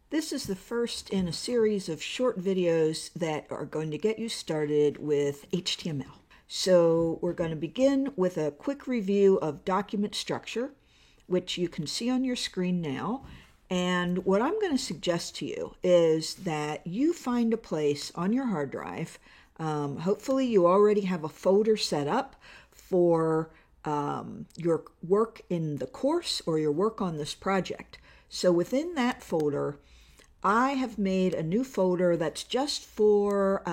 This is the first in a series of short videos that are going to get you started with HTML. So we're going to begin with a quick review of document structure, which you can see on your screen now. And what I'm going to suggest to you is that you find a place on your hard drive. Hopefully you already have a folder set up for your work in the course or your work on this project. So within that folder, I have made a new folder that's just for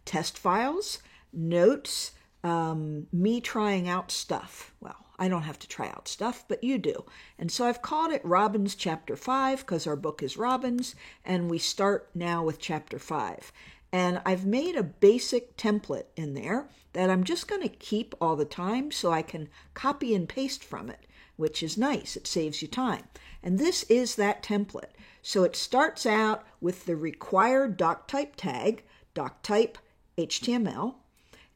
test files, notes, me trying out stuff. Well, I don't have to try out stuff, but you do. And so I've called it Robbins Chapter 5 because our book is Robbins, and we start now with Chapter 5. And I've made a basic template in there that I'm just going to keep all the time so I can copy and paste from it, which is nice. It saves you time. And this is that template. So it starts out with the required doctype tag, doctype HTML,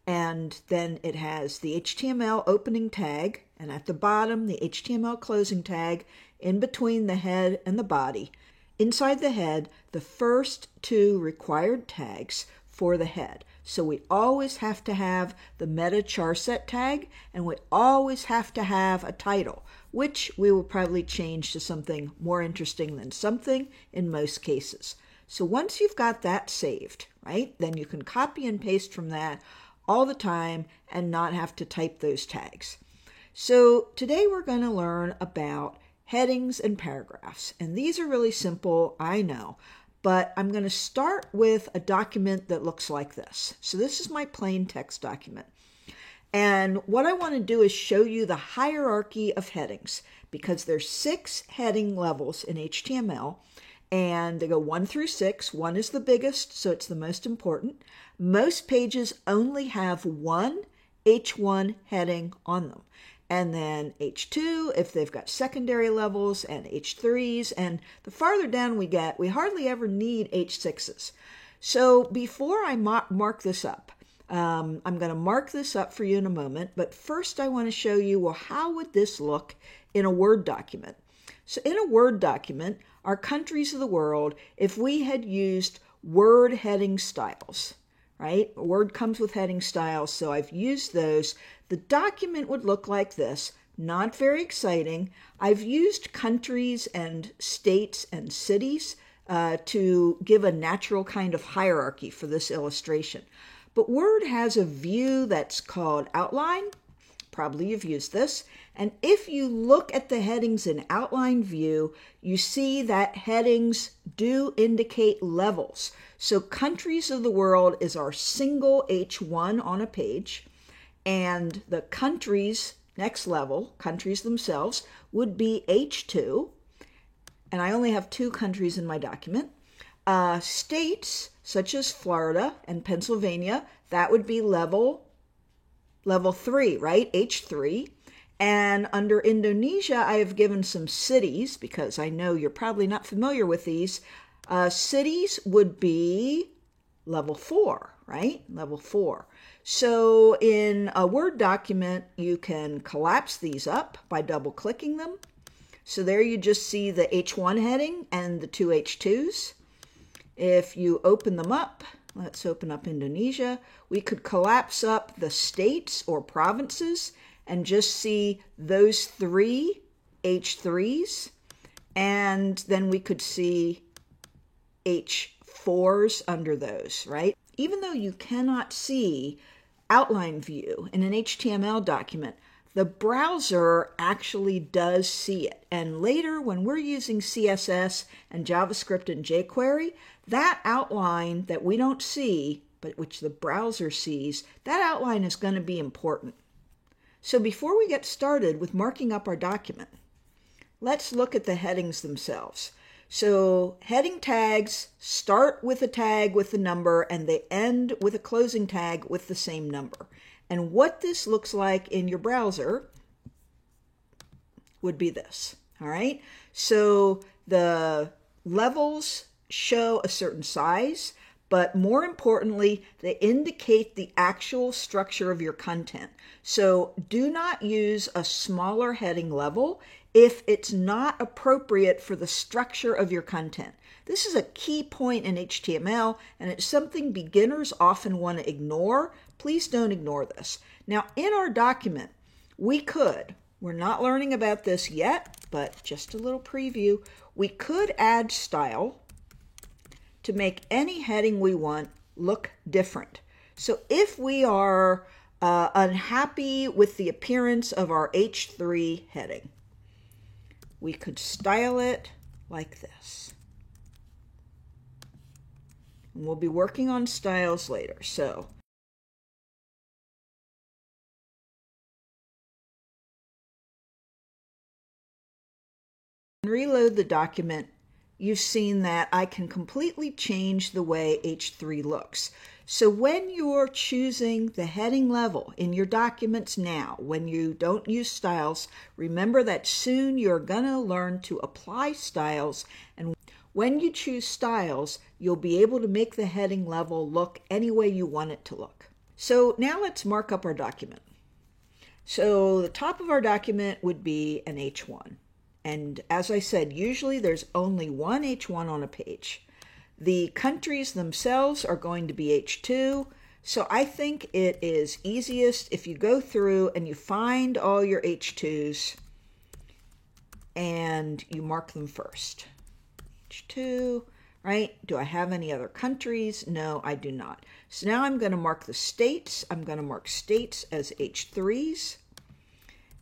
and then it has the HTML opening tag, and at the bottom, the HTML closing tag in between the head and the body. Inside the head, the first two required tags for the head. So we always have to have the meta charset tag, and we always have to have a title, which we will probably change to something more interesting than something in most cases. So once you've got that saved, right, then you can copy and paste from that all the time and not have to type those tags. So today we're going to learn about headings and paragraphs. And these are really simple, I know, but I'm going to start with a document that looks like this. So this is my plain text document. And what I want to do is show you the hierarchy of headings, because there's 6 heading levels in HTML, and they go 1 through 6. 1 is the biggest, so it's the most important. Most pages only have one H1 heading on them. And then H2 if they've got secondary levels, and H3s, and the farther down we get, we hardly ever need H6s. So before I mark this up, I'm going to mark this up for you in a moment, but first I want to show you, well, how would this look in a Word document? So in a Word document, our countries of the world, if we had used Word heading styles, right? Word comes with heading styles, so I've used those. The document would look like this. Not very exciting. I've used countries and states and cities to give a natural kind of hierarchy for this illustration. But Word has a view that's called Outline. Probably you've used this. And if you look at the headings in Outline view, you see that headings do indicate levels. So countries of the world is our single H1 on a page, and the countries, next level, countries themselves, would be H2. And I only have 2 countries in my document. States, such as Florida and Pennsylvania, that would be level 3, right? H3. And under Indonesia, I have given some cities, because I know you're probably not familiar with these. Cities would be level 4, right? Level 4. So in a Word document, you can collapse these up by double-clicking them. So there you just see the H1 heading and the 2 H2s. If you open them up, let's open up Indonesia, we could collapse up the states or provinces and just see those 3 H3s, and then we could see H4s under those, right? Even though you cannot see Outline view in an HTML document, the browser actually does see it. And later, when we're using CSS and JavaScript and jQuery, that outline that we don't see, but which the browser sees, that outline is going to be important. So before we get started with marking up our document, let's look at the headings themselves. So heading tags start with a tag with the number, and they end with a closing tag with the same number. And what this looks like in your browser would be this, all right? So the levels show a certain size, but more importantly, they indicate the actual structure of your content. So do not use a smaller heading level if it's not appropriate for the structure of your content. This is a key point in HTML, and it's something beginners often want to ignore. Please don't ignore this. Now, in our document, we're not learning about this yet, but just a little preview, we could add style to make any heading we want look different. So if we are unhappy with the appearance of our H3 heading, we could style it like this. And we'll be working on styles later. So reload the document, you've seen that I can completely change the way H3 looks. So when you're choosing the heading level in your documents now, when you don't use styles, remember that soon you're going to learn to apply styles. And when you choose styles, you'll be able to make the heading level look any way you want it to look. So now let's mark up our document. So the top of our document would be an H1. And as I said, usually there's only one H1 on a page. The countries themselves are going to be H2. So I think it is easiest if you go through and you find all your H2s and you mark them first. H2, right? Do I have any other countries? No, I do not. So now I'm going to mark the states. I'm going to mark states as H3s.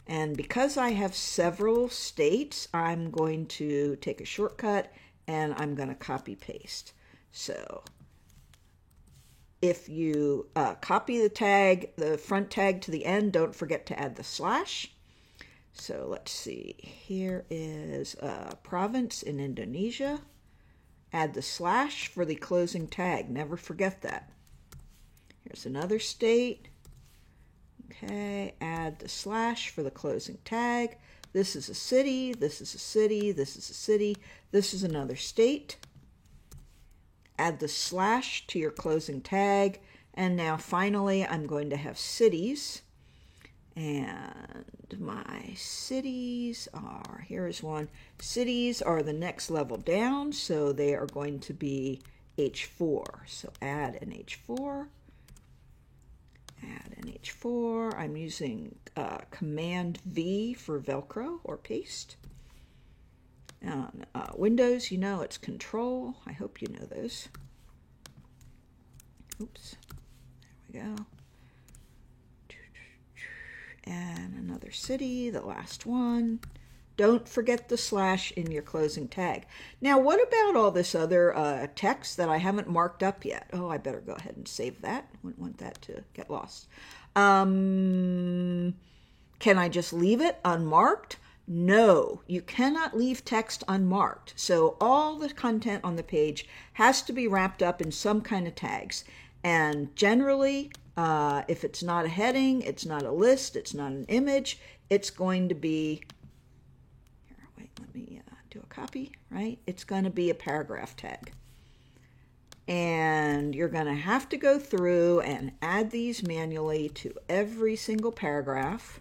And because I have several states, I'm going to take a shortcut and I'm going to copy paste. So if you copy the tag, the front tag to the end, don't forget to add the slash. So let's see, here is a province in Indonesia. Add the slash for the closing tag, never forget that. Here's another state. Okay, add the slash for the closing tag. This is a city, this is a city, this is a city, this is another state. Add the slash to your closing tag. And now finally, I'm going to have cities. And my cities are, here is one. Cities are the next level down, so they are going to be H4. So add an H4. Add an H4. I'm using Command V for Velcro or paste. On Windows, you know it's Control. I hope you know those. Oops. There we go. And another city, the last one. Don't forget the slash in your closing tag. Now, what about all this other text that I haven't marked up yet? Oh, I better go ahead and save that. Wouldn't want that to get lost. Can I just leave it unmarked? No, you cannot leave text unmarked. So all the content on the page has to be wrapped up in some kind of tags. And generally, if it's not a heading, it's not a list, it's not an image, it's going to be, here, wait, let me do a copy, right? It's going to be a paragraph tag. And you're going to have to go through and add these manually to every single paragraph.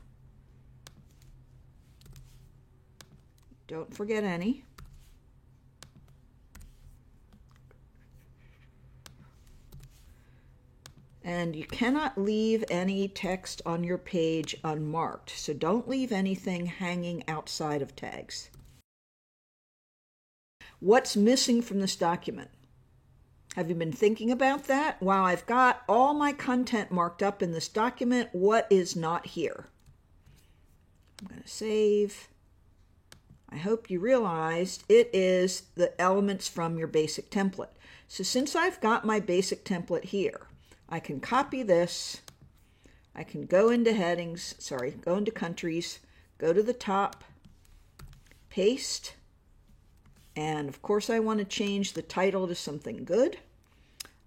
Don't forget any. And you cannot leave any text on your page unmarked, so don't leave anything hanging outside of tags. What's missing from this document? Have you been thinking about that? While I've got all my content marked up in this document, what is not here? I'm going to save. I hope you realized it is the elements from your basic template. So since I've got my basic template here, I can copy this. I can go into headings, go into countries, go to the top, paste, and of course I want to change the title to something good.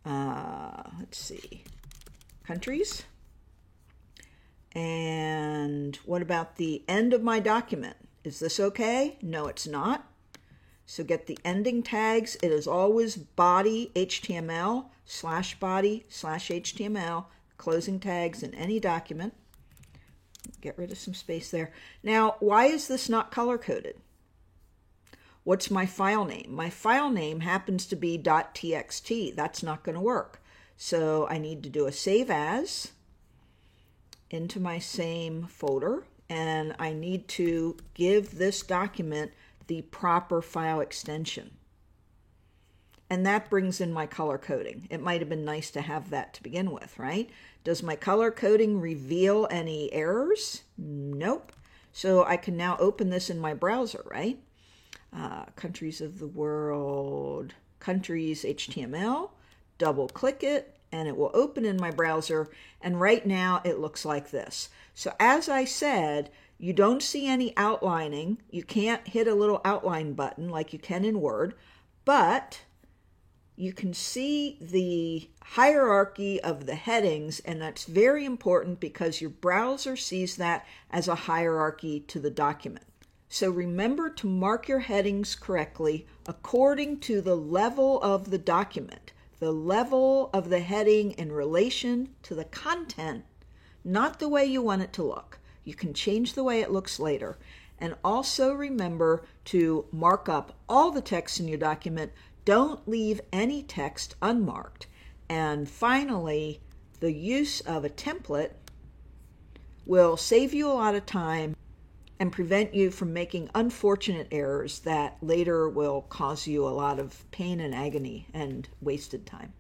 Let's see, countries. And what about the end of my document? Is this okay? No, it's not. So get the ending tags. It is always body HTML /body/HTML, closing tags in any document. get rid of some space there. Now, why is this not color-coded? What's my file name? My file name happens to be .txt. That's not going to work. So I need to do a save as into my same folder, and I need to give this document the proper file extension. And that brings in my color coding. It might have been nice to have that to begin with, right? Does my color coding reveal any errors? Nope. So I can now open this in my browser, right? Countries of the world, countries HTML, double click it, and it will open in my browser. And right now it looks like this. So as I said, you don't see any outlining. You can't hit a little outline button like you can in Word, but you can see the hierarchy of the headings, and that's very important because your browser sees that as a hierarchy to the document. So remember to mark your headings correctly according to the level of the document, the level of the heading in relation to the content, not the way you want it to look. You can change the way it looks later. And also remember to mark up all the text in your document. Don't leave any text unmarked. And finally, the use of a template will save you a lot of time and prevent you from making unfortunate errors that later will cause you a lot of pain and agony and wasted time.